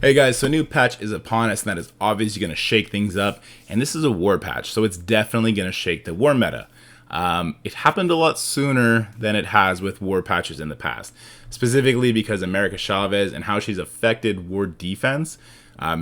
Hey guys, so a new patch is upon us, and that is obviously going to shake things up. And this is a war patch, so it's definitely going to shake the war meta. It happened a lot sooner than it has with war patches in the past, specifically because America Chavez and how she's affected war defense.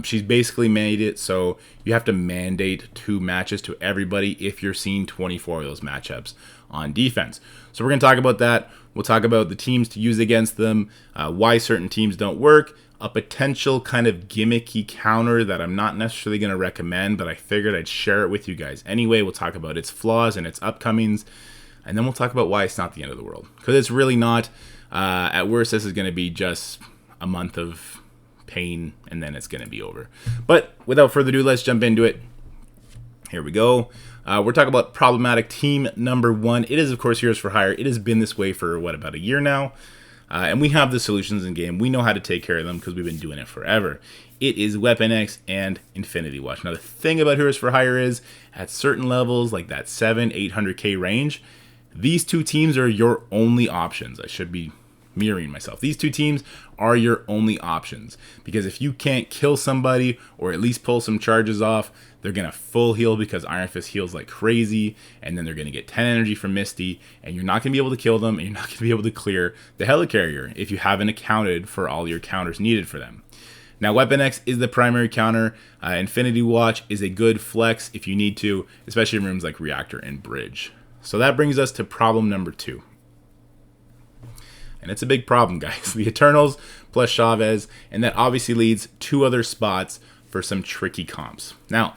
She's basically made it so you have to mandate 2 matches to everybody if you're seeing 24 of those matchups on defense. So we're going to talk about that. We'll talk about the teams to use against them, why certain teams don't work, a potential kind of gimmicky counter that I'm not necessarily going to recommend, but I figured I'd share it with you guys anyway. We'll talk about its flaws and its upcomings, and then we'll talk about why it's not the end of the world, because it's really not. At worst, this is going to be just a month of pain, and then it's going to be over. But without further ado, let's jump into it. Here we go. We're talking about problematic team number 1. It is, of course, Heroes for Hire. It has been this way for, about a year now. And we have the solutions in game. We know how to take care of them because we've been doing it forever. It is Weapon X and Infinity Watch. Now, the thing about Heroes for Hire is, at certain levels, like that 700-800k range, these 2 teams are your only options. I should be mirroring myself. These 2 teams are your only options, because if you can't kill somebody or at least pull some charges off, they're going to full heal because Iron Fist heals like crazy, and then they're going to get 10 energy from Misty, and you're not going to be able to kill them, and you're not going to be able to clear the Helicarrier if you haven't accounted for all your counters needed for them. Now, Weapon X is the primary counter. Infinity Watch is a good flex if you need to, especially in rooms like Reactor and Bridge. So that brings us to problem number 2. And it's a big problem, guys. The Eternals plus Chavez, and that obviously leads 2 other spots for some tricky comps. Now,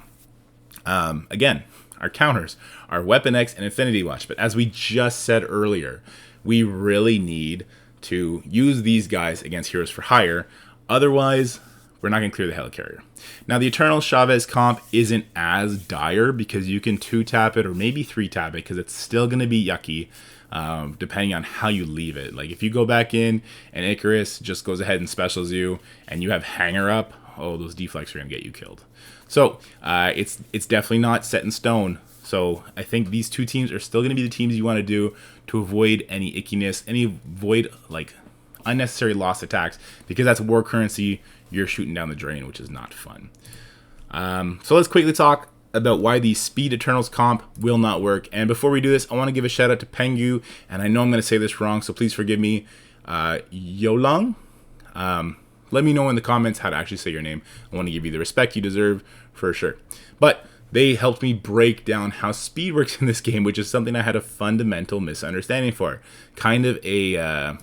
again, our counters are Weapon X and Infinity Watch, but as we just said earlier, we really need to use these guys against Heroes for Hire. Otherwise, we're not going to clear the Helicarrier. Now, the Eternal Chavez comp isn't as dire because you can 2-tap it or maybe 3-tap it, because it's still going to be yucky. Depending on how you leave it. Like if you go back in and Icarus just goes ahead and specials you and you have Hanger up, oh, those deflects are going to get you killed. So it's definitely not set in stone. So I think these 2 teams are still going to be the teams you want to do to avoid any ickiness, avoid like unnecessary lost attacks, because that's war currency you're shooting down the drain, which is not fun. So let's quickly talk about why the Speed Eternals comp will not work. And before we do this, I want to give a shout out to Pengu, and I know I'm going to say this wrong, so please forgive me. Yolong? Let me know in the comments how to actually say your name. I want to give you the respect you deserve for sure. But they helped me break down how speed works in this game, which is something I had a fundamental misunderstanding for. Kind of a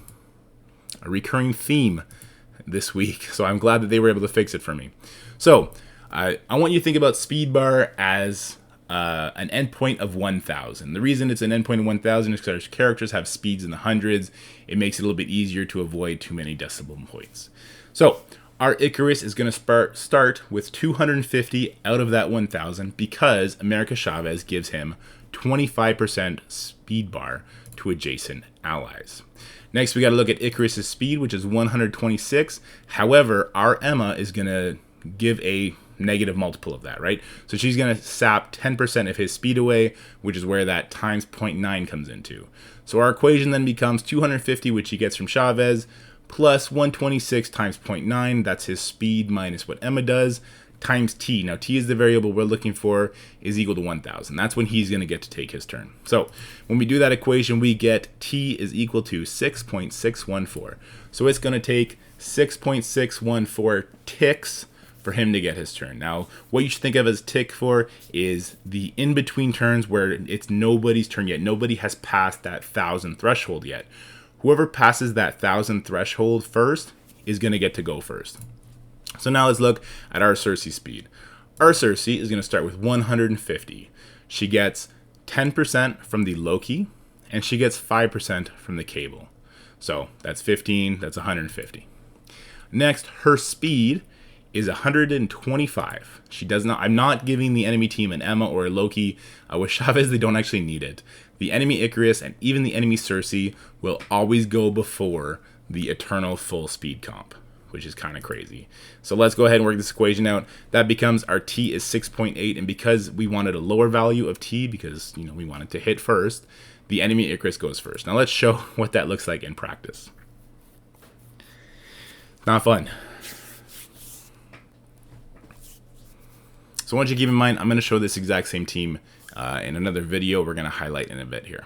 recurring theme this week, so I'm glad that they were able to fix it for me. So, I want you to think about speed bar as an endpoint of 1,000. The reason it's an endpoint of 1,000 is because our characters have speeds in the hundreds. It makes it a little bit easier to avoid too many decimal points. So our Icarus is going to start with 250 out of that 1,000 because America Chavez gives him 25% speed bar to adjacent allies. Next, we got to look at Icarus's speed, which is 126. However, our Emma is going to give a negative multiple of that, right? So she's going to sap 10% of his speed away, which is where that times 0.9 comes into. So our equation then becomes 250, which he gets from Chavez, plus 126 times 0.9, that's his speed minus what Emma does, times T. Now T is the variable we're looking for, is equal to 1,000. That's when he's going to get to take his turn. So when we do that equation, we get T is equal to 6.614. So it's going to take 6.614 ticks for him to get his turn. Now, what you should think of as tick for is the in-between turns where it's nobody's turn yet. Nobody has passed that 1,000 threshold yet. Whoever passes that 1,000 threshold first is going to get to go first. So now let's look at our Cersei speed. Our Cersei is going to start with 150. She gets 10% from the Loki, and she gets 5% from the Cable. So that's 15, that's 150. Next, her speed is 125. She does not. I'm not giving the enemy team an Emma or a Loki. With Chavez, they don't actually need it. The enemy Icarus and even the enemy Cersei will always go before the Eternal full speed comp, which is kind of crazy. So let's go ahead and work this equation out. That becomes our T is 6.8, and because we wanted a lower value of T, because we wanted to hit first, the enemy Icarus goes first. Now let's show what that looks like in practice. Not fun. So I want you to keep in mind, I'm going to show this exact same team in another video we're going to highlight in a bit here.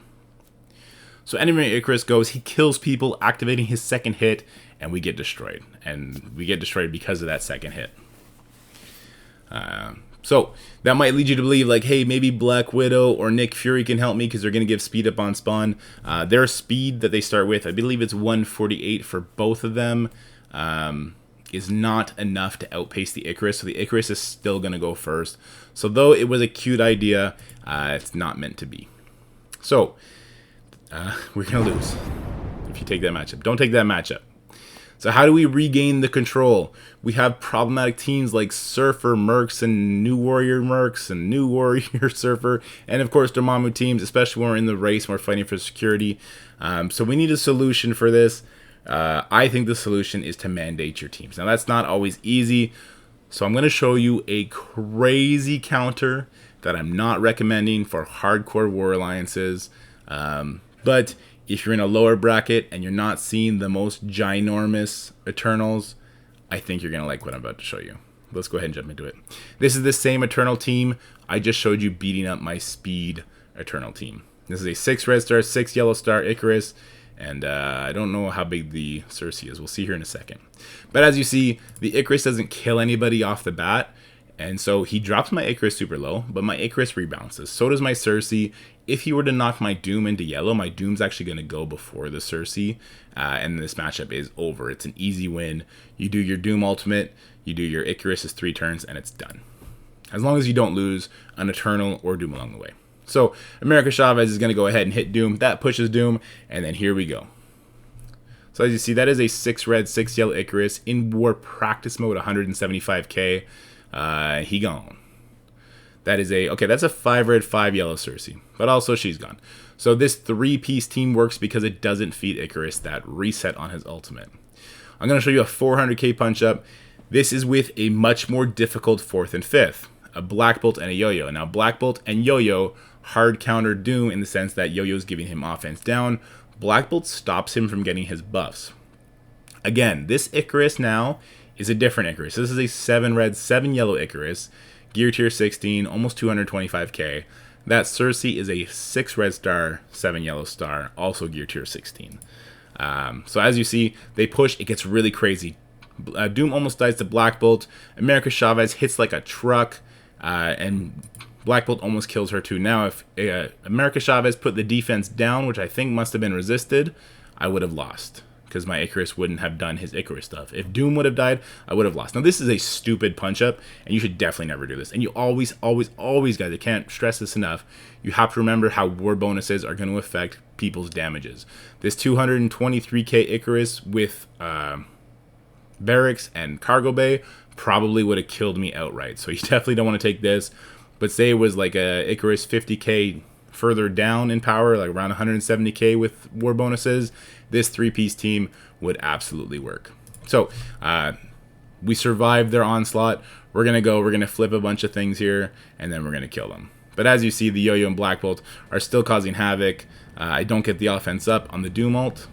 So Enemy Icarus goes, he kills people, activating his second hit, and we get destroyed. And we get destroyed because of that second hit. So that might lead you to believe, like, hey, maybe Black Widow or Nick Fury can help me because they're going to give speed up on spawn. Their speed that they start with, I believe it's 148 for both of them, is not enough to outpace the Icarus. So the Icarus is still going to go first. So though it was a cute idea, it's not meant to be. So we're going to lose if you take that matchup. Don't take that matchup. So how do we regain the control? We have problematic teams like Surfer Mercs and New Warrior Mercs and New Warrior Surfer, and of course Dormammu teams, especially when we're in the race and we're fighting for security. So we need a solution for this. I think the solution is to mandate your teams. Now that's not always easy, so I'm going to show you a crazy counter that I'm not recommending for hardcore war alliances. But if you're in a lower bracket and you're not seeing the most ginormous Eternals, I think you're going to like what I'm about to show you. Let's go ahead and jump into it. This is the same Eternal team I just showed you beating up my speed Eternal team. This is a 6 red star, 6 yellow star Icarus, and I don't know how big the Cersei is. We'll see here in a second. But as you see, the Icarus doesn't kill anybody off the bat, and so he drops my Icarus super low, but my Icarus rebounces. So does my Cersei. If he were to knock my Doom into yellow, my Doom's actually going to go before the Cersei, and this matchup is over. It's an easy win. You do your Doom ultimate, you do your Icarus' 3 turns, and it's done. As long as you don't lose an Eternal or Doom along the way. So America Chavez is going to go ahead and hit Doom. That pushes Doom, and then here we go. So as you see, that is a 6 red, 6 yellow Icarus in war practice mode, 175k. He gone. That is that's a 5 red, 5 yellow Cersei, but also she's gone. So this 3-piece team works because it doesn't feed Icarus that reset on his ultimate. I'm going to show you a 400k punch up. This is with a much more difficult 4th and 5th, a Black Bolt and a Yo-Yo. Now Black Bolt and Yo-Yo hard counter Doom in the sense that Yo-Yo is giving him offense down. Black Bolt stops him from getting his buffs. Again, this Icarus now is a different Icarus. This is a 7 red, 7 yellow Icarus, gear tier 16, almost 225k. That Cersei is a 6 red star, 7 yellow star, also gear tier 16. So as you see, they push, it gets really crazy. Doom almost dies to Black Bolt. America Chavez hits like a truck, and Black Bolt almost kills her too. Now, if America Chavez put the defense down, which I think must have been resisted, I would have lost, because my Icarus wouldn't have done his Icarus stuff. If Doom would have died, I would have lost. Now, this is a stupid punch-up, and you should definitely never do this. And you always, guys, I can't stress this enough, you have to remember how war bonuses are going to affect people's damages. This 223k Icarus with barracks and cargo bay probably would have killed me outright. So you definitely don't want to take this. But say it was like a Icarus 50k further down in power, like around 170k with war bonuses, this 3-piece team would absolutely work. So we survived their onslaught. We're going to flip a bunch of things here, and then we're going to kill them. But as you see, the Yo-Yo and Black Bolt are still causing havoc. I don't get the offense up on the Doom ult.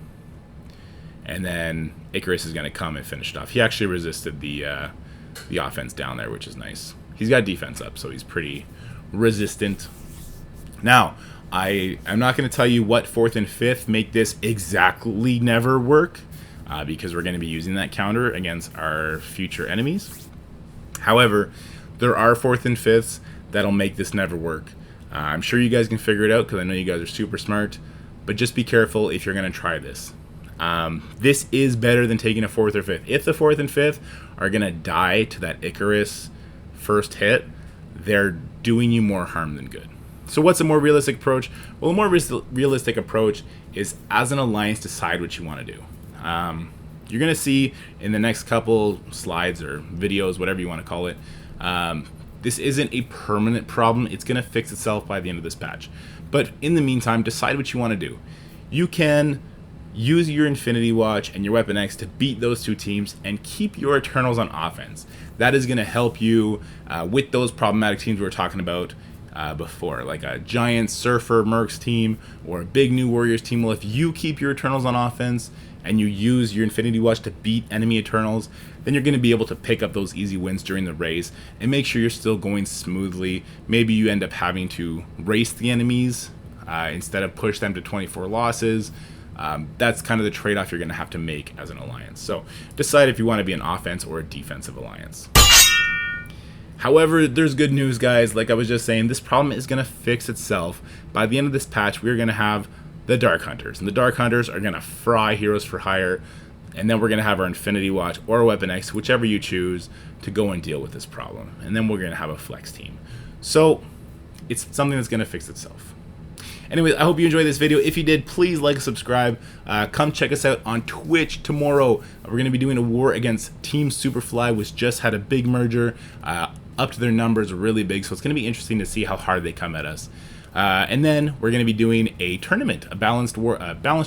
And then Icarus is going to come and finish it off. He actually resisted the offense down there, which is nice. He's got defense up, so he's pretty resistant. Now, I'm not going to tell you what 4th and 5th make this exactly never work, because we're going to be using that counter against our future enemies. However, there are 4th and 5ths that'll make this never work. I'm sure you guys can figure it out because I know you guys are super smart, but just be careful if you're going to try this. This is better than taking a 4th or 5th. If the 4th and 5th are going to die to that Icarus first hit, they're doing you more harm than good. So what's a more realistic approach? Well, a more realistic approach is, as an alliance, decide what you want to do. You're going to see in the next couple slides or videos, whatever you want to call it, this isn't a permanent problem. It's going to fix itself by the end of this patch. But in the meantime, decide what you want to do. You can use your Infinity Watch and your Weapon X to beat those two teams and keep your Eternals on offense. That is going to help you with those problematic teams we were talking about before, like a giant Surfer Mercs team or a big New Warriors team. Well, if you keep your Eternals on offense and you use your Infinity Watch to beat enemy Eternals, then you're going to be able to pick up those easy wins during the race and make sure you're still going smoothly. Maybe you end up having to race the enemies instead of push them to 24 losses. That's kind of the trade-off you're going to have to make as an alliance. So decide if you want to be an offense or a defensive alliance. However, there's good news, guys. Like I was just saying, this problem is going to fix itself. By the end of this patch, we're going to have the Dark Hunters. And the Dark Hunters are going to fry Heroes for Hire. And then we're going to have our Infinity Watch or Weapon X, whichever you choose, to go and deal with this problem. And then we're going to have a flex team. So it's something that's going to fix itself. Anyways, I hope you enjoyed this video. If you did, please like and subscribe. Come check us out on Twitch tomorrow. We're going to be doing a war against Team Superfly, which just had a big merger. Up to their numbers really big, so it's going to be interesting to see how hard they come at us. And then we're going to be doing a tournament, a balanced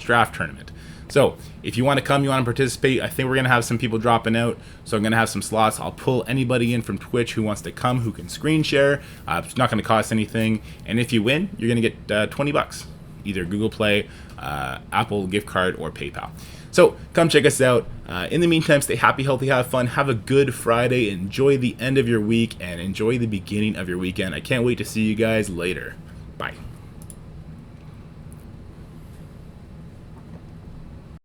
draft tournament. So if you want to come, you want to participate, I think we're going to have some people dropping out. So I'm going to have some slots. I'll pull anybody in from Twitch who wants to come, who can screen share. It's not going to cost anything. And if you win, you're going to get 20 bucks, either Google Play, Apple gift card, or PayPal. So come check us out. In the meantime, stay happy, healthy, have fun. Have a good Friday. Enjoy the end of your week and enjoy the beginning of your weekend. I can't wait to see you guys later. Bye.